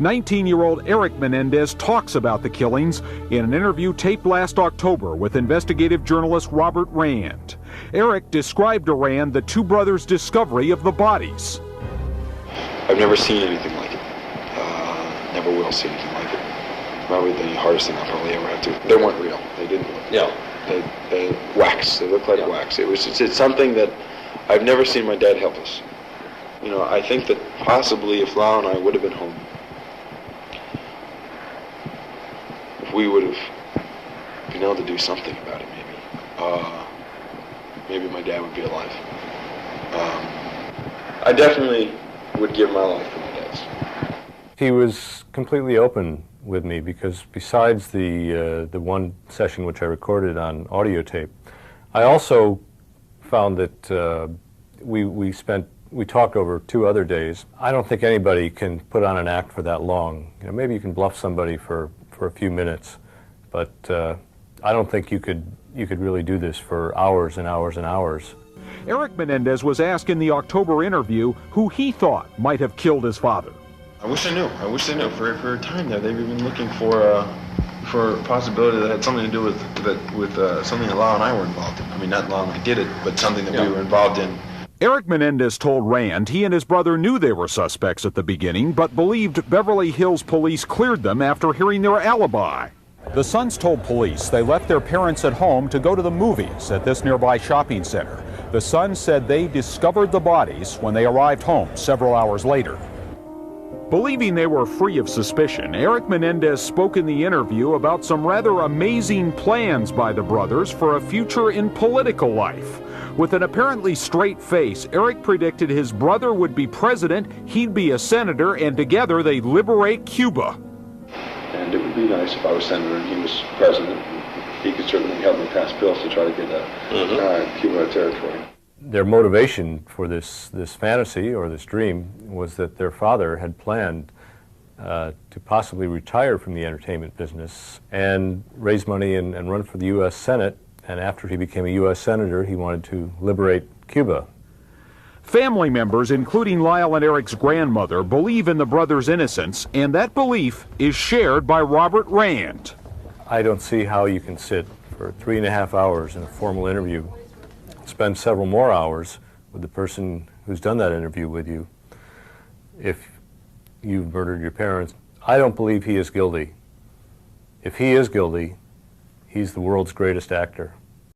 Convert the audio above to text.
19-year-old Erik Menéndez talks about the killings in an interview taped last October with investigative journalist Robert Rand. Erik described to Rand the two brothers' discovery of the bodies. I've never seen anything like it. Never will see anything like it. Probably the hardest thing I'll probably ever have to. They weren't real. They didn't look real. They wax. They look like wax. It's something that I've never seen my dad help us. You know, I think that possibly if Lau and I would have been home, if we would have been able to do something about it, maybe my dad would be alive. I definitely would give my life for my dad's. He was completely open with me because besides the one session which I recorded on audio tape, I also found that we talked over 2 other days. I don't think anybody can put on an act for that long. You know, maybe you can bluff somebody for a few minutes, but I don't think you could really do this for hours and hours and hours. Erik Menéndez was asked in the October interview who he thought might have killed his father. I wish I knew. For a time there, they've been looking for a possibility that had something to do with something that Lau and I were involved in. I mean, not Lau and I did it, but something that we were involved in. Erik Menéndez told Rand he and his brother knew they were suspects at the beginning, but believed Beverly Hills police cleared them after hearing their alibi. The sons told police they left their parents at home to go to the movies at this nearby shopping center. The sons said they discovered the bodies when they arrived home several hours later. Believing they were free of suspicion, Erik Menéndez spoke in the interview about some rather amazing plans by the brothers for a future in political life. With an apparently straight face, Erik predicted his brother would be president, he'd be a senator, and together they'd liberate Cuba. And it would be nice if I was senator and he was president. He could certainly help me pass bills to try to get Cuba a territory. Their motivation for this fantasy or this dream was that their father had planned to possibly retire from the entertainment business and raise money and run for the U.S. Senate. And after he became a U.S. Senator, he wanted to liberate Cuba. Family members, including Lyle and Erik's grandmother, believe in the brothers' innocence, and that belief is shared by Robert Rand. I don't see how you can sit for 3.5 hours in a formal interview, spend several more hours with the person who's done that interview with you if you've murdered your parents. I don't believe he is guilty. If he is guilty, he's the world's greatest actor.